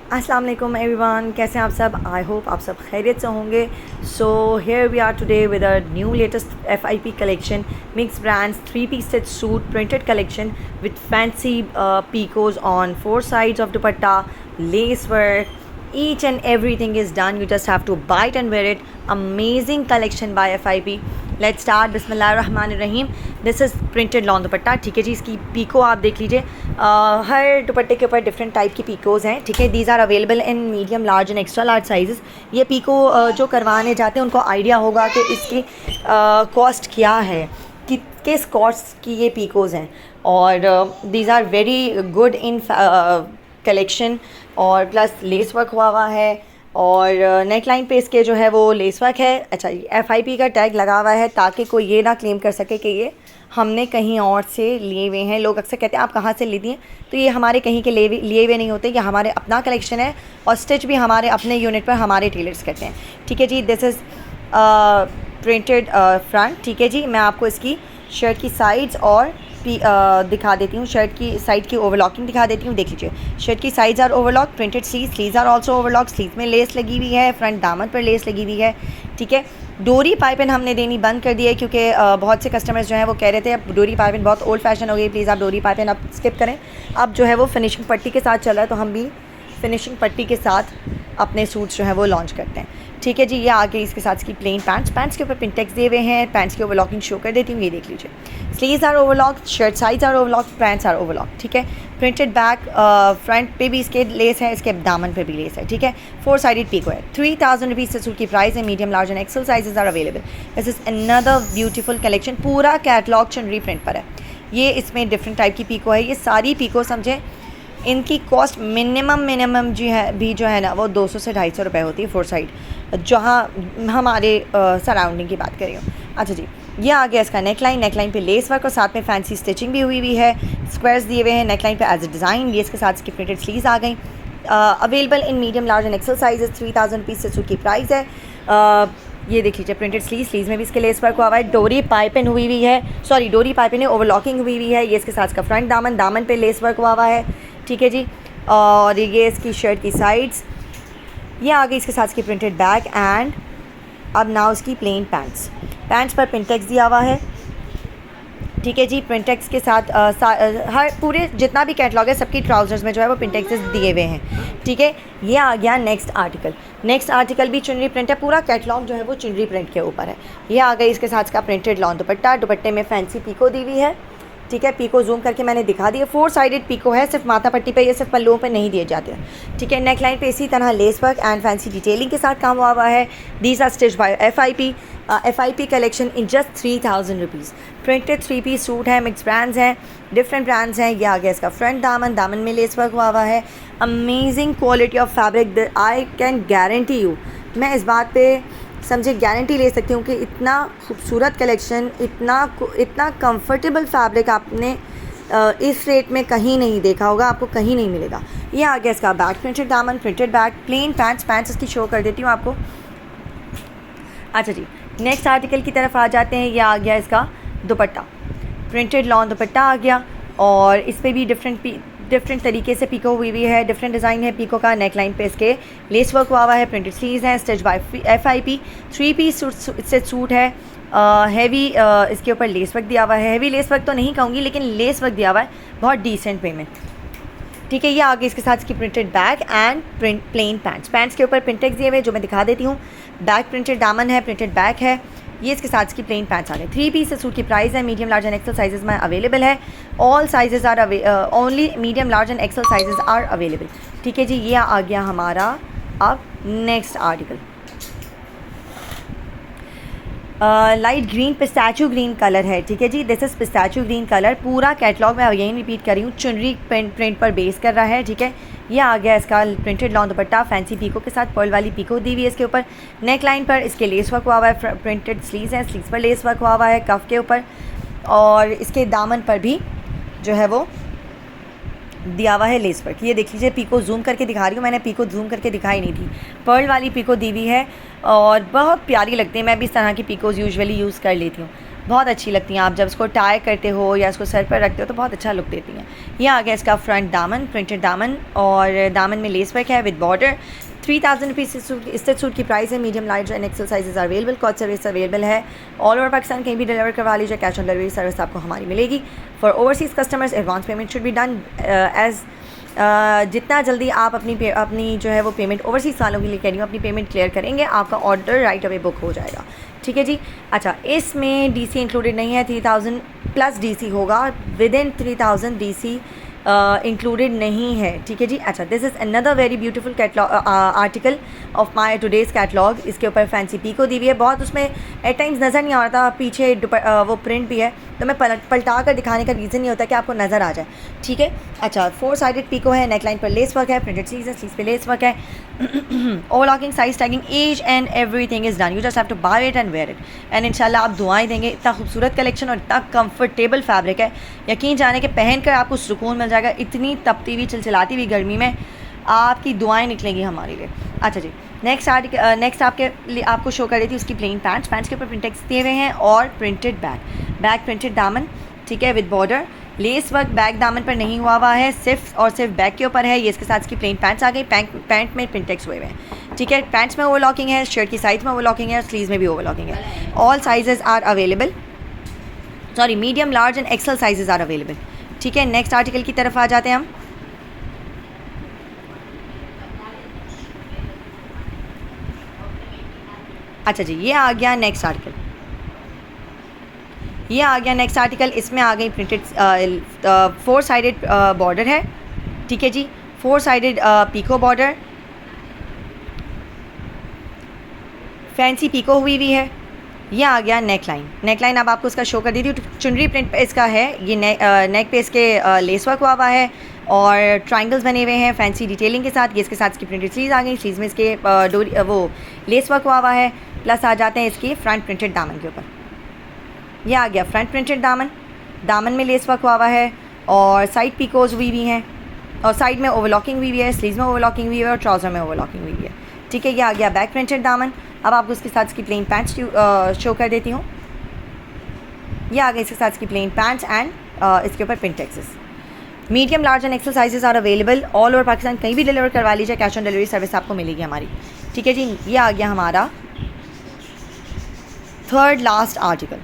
अस्सलाम वालेकुम एवरीवन, कैसे हैं आप सब। आई होप आप सब खैरियत से होंगे। So here we are today with a new latest FIP collection, mix brands 3-piece set suit printed collection with fancy picots on 4 sides of dupatta, lace work, each and everything is done. You just have to buy it and wear it. Amazing collection by FIP. Let's start. बिस्मिल्लाहिर्रहमानिर्रहीम। This is printed lawn dupatta. ठीक है जी, इसकी pico आप देख लीजिए। हर दुपट्टे के ऊपर डिफरेंट टाइप की पीकोज हैं। ठीक है, these are available in medium, large and extra large sizes. ये पीको जो करवाने जाते हैं उनको आइडिया होगा कि इसकी कॉस्ट क्या है, कि किस कॉस्ट की ये पीकोज हैं। और these are very good in collection, और प्लस लेस वर्क हुआ है, और नेक लाइन पे इसके जो है वो लेस वर्क है। अच्छा, FIP का टैग लगा हुआ है ताकि कोई ये ना क्लेम कर सके कि ये हमने कहीं और से लिए हुए हैं। लोग अक्सर कहते हैं आप कहाँ से ली दिए, तो ये हमारे कहीं के लिए हुए नहीं होते, ये हमारे अपना कलेक्शन है, और स्टिच भी हमारे अपने यूनिट पर हमारे टेलर्स करते हैं। ठीक है जी, दिस इज़ प्रिंटेड फ्रंट। ठीक है जी, मैं आपको इसकी शर्ट की साइड्स और दिखा देती हूँ। शर्ट की साइड की ओवरलॉकिंग दिखा देती हूँ। देख लीजिए, शर्ट की sides are overlock, printed sleeves are also overlock. Sleeve में लेस लगी हुई है, फ्रंट दामन पर लेस लगी हुई है। ठीक है, डोरी पाइपिंग हमने देनी बंद कर दी है क्योंकि बहुत से कस्टमर्स जो हैं वो कह रहे थे अब डोरी पाइपिंग बहुत ओल्ड फैशन हो गई, प्लीज़ आप डोरी पाइपिंग अब स्किप करें। अब जो है वो फिनिशिंग पट्टी के साथ चल रहा है, तो हम भी फिनिशिंग पट्टी के साथ अपने सूट्स जो है वो लॉन्च करते हैं। ठीक है जी, ये आगे इसके साथ इसकी प्लेन पैंट्स के ऊपर पिंटेक्स दिए हुए हैं। पैंट्स की ओवरलॉकिंग शो कर देती हूँ, ये देख लीजिए। Sleeves are overlock, shirt sides are overlock, pants are overlock. ठीक है, प्रिंटेड बैक, फ्रंट पे भी इसके लेस है, इसके दामन पे भी लेस है। ठीक है, 4 साइडेड पीको है। 3000 रुपीज़ से सूट की प्राइस है। Medium, large and XL sizes are available. This is another beautiful collection, पूरा कैटलॉग चुनरी प्रिंट पर है। ये इसमें डिफरेंट टाइप की पीको है। ये सारी पीको समझे इनकी कॉस्ट मिनिमम जो है ना वो 200 से 250 रुपये होती है 4 साइड, जहाँ हमारे सराउंडिंग की बात करें। अच्छा जी, ये आ गया इसका नेकलाइन पे लेस वर्क और साथ में फैंसी स्टिचिंग भी हुई है। स्क्वायर्स दिए हुए हैं नेकलाइन पे एज ए डिज़ाइन। ये इसके साथ इसकी प्रिंटेड स्लीव्स आ गई। Available in medium, large and XL sizes. 3000 rupees से सूट की प्राइस है। ये देख लीजिए, प्रिंटेड स्लीव्स में भी इसके लेस वर्क हुआ है। डोरी पाइपिंग हुई हुई है, सॉरी डोरी पाइपिंग है, ओवरलॉकिंग हुई हुई है। ये इसके साथ इसका फ्रंट दामन पे लेस वर्क हुआ है। ठीक है जी, और ये इसकी शर्ट की साइड्स। ये आ गई इसके साथ इसकी प्रिंटेड बैक, एंड अब नाउ इसकी प्लेन पैंट्स पर पिंटेक्स दिया हुआ है। ठीक है जी, पिंटेक्स के साथ हर पूरे जितना भी कैटलॉग है सबकी ट्राउजर्स में जो है वो पिंटेक्स दिए हुए हैं। ठीक है, ये आ गया नेक्स्ट आर्टिकल भी चुनरी प्रिंट है। पूरा कैटलॉग जो है वो चुनरी प्रिंट के ऊपर है। ये आ गई इसके साथ इसका प्रिंटेड लॉन दुपट्टे में फैंसी पीको दी हुई है। ठीक है, पीको जूम करके मैंने दिखा दिया। 4 साइडेड पीको है, सिर्फ माथा पट्टी पे, ये सिर्फ पल्लुओं पे नहीं दिए जाते हैं। ठीक है, नेक लाइन पे इसी तरह lace work and fancy detailing के साथ काम हुआ है। These are stitch by FIP collection in just 3000 rupees. Printed 3-piece suit है, मिक्स ब्रांड्स हैं, डिफरेंट ब्रांड्स हैं। ये आ गया इसका फ्रंट दामन में लेस वर्क हुआ है। Amazing quality of fabric, I can guarantee you, मैं इस बात पे समझे गारंटी ले सकती हूँ कि इतना खूबसूरत कलेक्शन, इतना कंफर्टेबल फैब्रिक आपने इस रेट में कहीं नहीं देखा होगा, आपको कहीं नहीं मिलेगा। ये आ गया इसका बैक, प्रिंटेड दामन, प्रिंटेड बैक, प्लेन पैंट्स इसकी शो कर देती हूँ आपको। अच्छा जी, नेक्स्ट आर्टिकल की तरफ आ जाते हैं। ये आ गया इसका दुपट्टा, प्रिंटेड लॉन दुपट्टा आ गया, और इस पर भी डिफरेंट तरीके से पीको हुई है, डिफरेंट डिज़ाइन है पीको का। नेक लाइन पे इसके लेस वर्क हुआ है, प्रिंटेड स्लीव्स हैं, stitch by FIP। 3-piece suit है। हैवी इसके ऊपर लेस वर्क दिया हुआ है। हैवी लेस वर्क तो नहीं कहूँगी, लेकिन लेस वर्क दिया हुआ है बहुत डिसेंट वे में। ठीक है, ये आगे इसके साथ इसकी printed back and plain pants के ऊपर पिंटेक्स दिए हुए जो मैं दिखा देती हूँ। बैक प्रिंटेड दामन है, प्रिंटेड बैक है। ये इसके साथ इसकी प्लेन पैंट्स आ गए। 3-piece सूट की प्राइस है। Medium, large and XL sizes में अवेलेबल है। All sizes are only medium, large and XL sizes are available. ठीक है जी, ये आ गया हमारा अब next article. Light green, pistachio green colour है। ठीक है जी, this is pistachio green colour. पूरा कैटलॉग मैं यही रिपीट कर रही हूँ, चुनरी प्रिंट पर बेस कर रहा है। ठीक है, ये आ गया इसका प्रिंटेड लॉन दुपट्टा, फैंसी पीको के साथ पर्ल वाली पीको दी हुई है इसके ऊपर। नेक लाइन पर इसके लेस वर्क हुआ है, प्रिंटेड स्लीव्स हैं, स्लीव्स पर लेस वर्क हुआ है कफ के ऊपर, और इसके दामन पर भी जो है वो दिया हुआ है लेस वर्क। ये देख लीजिए, पीको जूम करके दिखा रही हूँ, मैंने पीको जूम करके दिखाई नहीं थी। पर्ल वाली पीको दी हुई है और बहुत प्यारी लगती है। मैं भी इस तरह की पीकोज यूजुअली यूज़ कर लेती हूँ। बहुत अच्छी लगती हैं। आप जब इसको टाई करते हो या इसको सर पर रखते हो तो बहुत अच्छा लुक देती हैं। ये आ गया इसका फ्रंट दामन, प्रिंटेड दामन, और दामन में लेस वर्क है विद बॉर्डर। 3000 रुपीज़ इस सूट की प्राइस है। Medium, large and XL sizes available. कॉट सर्विस अवेलेबल है ऑल ओवर पाकिस्तान, कहीं भी डिलीवर करवा लीजिए। कैश ऑन डिलीवरी सर्विस आपको हमारी मिलेगी। For overseas customers advance payment should be done as जितना जल्दी आप अपनी जो है वो पेमेंट ओवरसीज़ वालों के लिए कह रही हूँ, अपनी पेमेंट क्लियर करेंगे, आपका ऑर्डर राइट अवे बुक हो जाएगा। ठीक है जी। अच्छा, इसमें डीसी इंक्लूडेड नहीं है। 3000 प्लस डीसी होगा, विद इन 3000 डीसी इंक्लूडेड नहीं है। ठीक है जी। अच्छा, this is another very beautiful catalogue article of my today's catalogue. इसके ऊपर फैंसी पीको दी हुई है। बहुत उसमें एट टाइम्स नज़र नहीं आ रहा था, पीछे वो प्रिंट भी है, तो मैं पलटा कर दिखाने का रीज़न नहीं होता कि आपको नज़र आ जाए। ठीक है। अच्छा, 4 साइडेड पीको है, नेकलाइन पर लेस वर्क है, प्रिंटेड स्लीव्स है, स्लीव्स पे लेस वर्क है, overlocking, size tagging, each and everything is done. You just have to buy it and wear it, and इंशाल्लाह आप दुआएं देंगे। इतना खूबसूरत कलेक्शन और इतना कंफर्टेबल फैब्रिक है, यकीन जाने के पहन कर आपको सुकून मिल जाएगा। इतनी तपती हुई चिलचिलाती हुई गर्मी में आपकी दुआएं निकलेंगी हमारे लिए। अच्छा जी, नेक्स्ट आपको शो कर रही थी उसकी प्लेन पैंट्स के ऊपर प्रिंटेक्स दिए हुए हैं और प्रिंटेड बैक प्रिंटेड दामन, ठीक है, with border. Lace work back दामन पर नहीं हुआ है, सिर्फ बैक के ऊपर है। ये इसके साथ इसकी प्लेन पैंट्स आ गई। पैंट में प्रिंटेक्स हुए हैं। ठीक है, पैंट्स में ओवरलॉकिंग है, शर्ट की साइड में ओवरलॉकिंग है और स्लीव्स में भी ओवरलॉकिंग है। All sizes are available, sorry medium, large and XL sizes are available. ठीक है, नेक्स्ट आर्टिकल की तरफ आ जाते हैं हम। अच्छा जी, ये आ गया नेक्स्ट आर्टिकल। इसमें आ गई प्रिंटेड 4 साइडेड बॉर्डर है। ठीक है जी, 4 sided picot border, fancy picot हुई है। ये आ गया नेकलाइन अब आपको इसका शो कर दी थी। चुनरी प्रिंट पे इसका है। ये नेक पे इसके लेस वर्क हुआ है और ट्रायंगल्स बने हुए हैं फैंसी डिटेलिंग के साथ। ये इसके साथ इसकी प्रिंटेड स्लीव्स आ गई। स्लीव्स में इसके वो लेस वर्क हुआ है। प्लस आ जाते हैं इसके फ्रंट प्रिंटेड दामन के ऊपर। ये आ गया फ्रंट प्रिंटेड दामन में लेस वर्क हुआ है और साइड पीकोज हुई हैं और साइड में ओवरलॉकिंग हुई है, स्लीव्स में ओवरलॉकिंग हुई है और ट्राउज़र में ओवरलॉकिंग हुई है। ठीक है, ये आ गया बैक प्रिंटेड दामन। अब आपको इसके साथ इसकी प्लेन पैंट्स शो कर देती हूँ। ये आ गई इसके साथ इसकी प्लेन पैंट्स एंड इसके ऊपर प्रिंटेक्सेस। Medium, large and XL sizes are available all over Pakistan, कहीं भी डिलीवर करवा लीजिए। कैश ऑन डिलीवरी सर्विस आपको मिलेगी हमारी। ठीक है जी, ये आ गया हमारा third last article.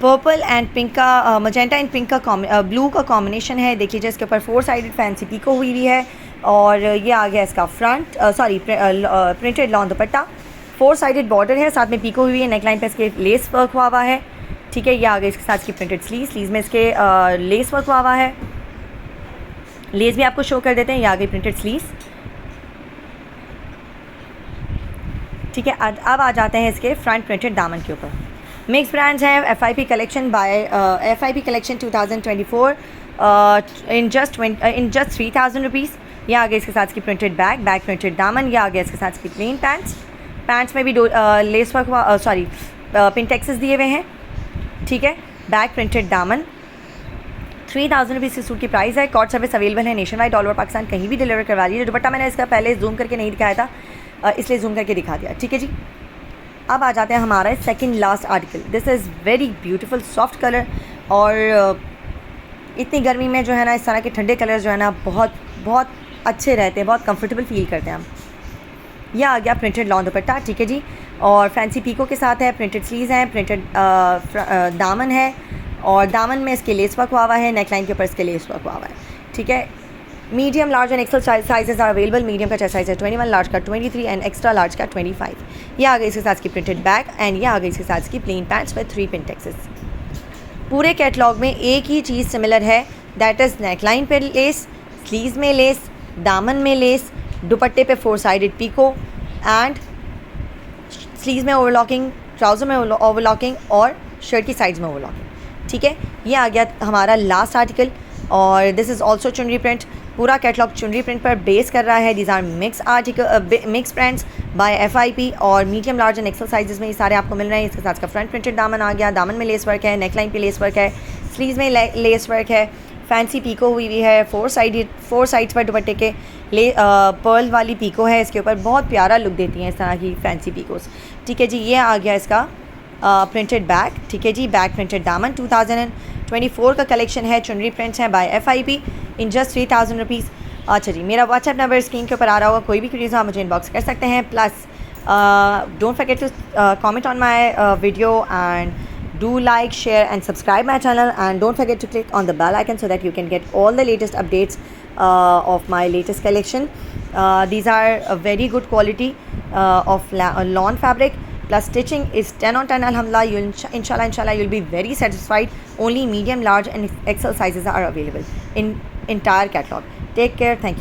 Purple and pink का, मजेंटा एंड पिंक का ब्लू का कॉम्बिनेशन है। देख लीजिए, इसके ऊपर 4 साइडेड फैंसी पीको हुई है और ये आ गया इसका प्रिंटेड लॉन दुपट्टा। 4 साइडेड बॉर्डर है, साथ में पीको हुई है। नेकलाइन पे इसके लेस वर्क हुआ है। ठीक है, ये आ गया इसके साथ की प्रिंटेड स्लीव्स में इसके लेस वर्क हुआ है। लेस भी आपको शो कर देते हैं। ये आ गई प्रिंटेड स्लीव्स। ठीक है, अब आ जाते हैं इसके फ्रंट प्रिंटेड दामन के ऊपर। मिक्स ब्रांड्स हैं। FIP कलेक्शन 2024 इन जस्ट 3000 रुपीज़। ये आ गया इसके साथ की प्रिंटेड बैक प्रिंटेड दामन। ये आ गया इसके साथ की प्लेन पैंट्स में भी लेस वर्क हुआ, सॉरी पिंटेक्सेस दिए हुए हैं। ठीक है, बैक प्रिंटेड दामन। 3000 रुपीज़ की सूट की प्राइस है। कॉट सर्विस अवेलेबल है nation wide all over Pakistan, कहीं भी डिलीवर करवा लीजिए। दुपट्टा मैंने इसका पहले जूम करके नहीं दिखाया था, इसलिए जूम करके दिखा दिया। ठीक है जी, अब आ जाते हैं हमारा second last article. This is very beautiful soft colour और इतनी गर्मी में जो है ना, इस तरह के ठंडे कलर जो है ना बहुत बहुत अच्छे रहते हैं, बहुत कंफर्टेबल फील करते हैं हम। यह आ गया प्रिंटेड लॉन दुपट्टा। ठीक है जी, और फैंसी पीको के साथ है। प्रिंटेड स्लीव्स हैं, प्रिंटेड दामन है और दामन में इसके लेस वर्क हुआ है। नेकलाइन के ऊपर इसके लेस वर्क हुआ है। ठीक है, medium, large and XL sizes are available. Medium का चेस्ट साइज है 21, लार्ज का 23 एंड एक्स्ट्रा लार्ज का 25। ये आ गई इसके साथ की प्रिंटेड बैक एंड ये आ गई इसके साथ की प्लेन पैंट्स विद 3 पिंटेक्सेस। पूरे कैटलॉग में एक ही चीज़ सिमिलर है, दैट इज़ नेकलाइन पे लेस, स्लीव्स में लेस, दामन में लेस, दुपट्टे पे 4 साइडेड पीको एंड स्लीव्स में ओवरलॉकिंग, ट्राउज़र में ओवरलॉकिंग और शर्ट की साइड्स में ओवरलॉकिंग। ठीक है, ये आ गया हमारा लास्ट आर्टिकल और this is also chunri print. पूरा कैटलॉग चुनरी प्रिंट पर बेस कर रहा है। These are mix brands by FIP और medium, large and XL sizes में ये सारे आपको मिल रहे हैं। इसके साथ का फ्रंट प्रिंटेड दामन आ गया। दामन में लेस वर्क है, नेकलाइन पे लेस वर्क है, स्लीव्स में लेस वर्क है, फैंसी पीको हुई है। 4 साइड्स पर दुपट्टे के पर्ल वाली पीको है। इसके ऊपर बहुत प्यारा लुक देती हैं इस तरह की फैंसी पीकोस। ठीक है जी, ये आ गया इसका प्रिंटेड बैग, ठीक है जी, बैग प्रिंटेड दामन 2024 का कलेक्शन है। चुनरी प्रिंट्स हैं by FIP in just 3000 rupees. अच्छा जी, मेरा व्हाट्सएप नंबर स्क्रीन के ऊपर आ रहा होगा, कोई भी क्वेरीज आप मुझे इनबॉक्स कर सकते हैं। Plus don't forget to comment on my video and do like, share and subscribe my channel, and don't forget to click on the bell icon so that you can get all the latest updates of my latest collection. These are a very good quality of lawn fabric, plus stitching is 10 on 10 alhamdulillah. You'll inshallah you'll be very satisfied. Only medium, large and XL sizes are available in entire catalog. Take care. Thank you.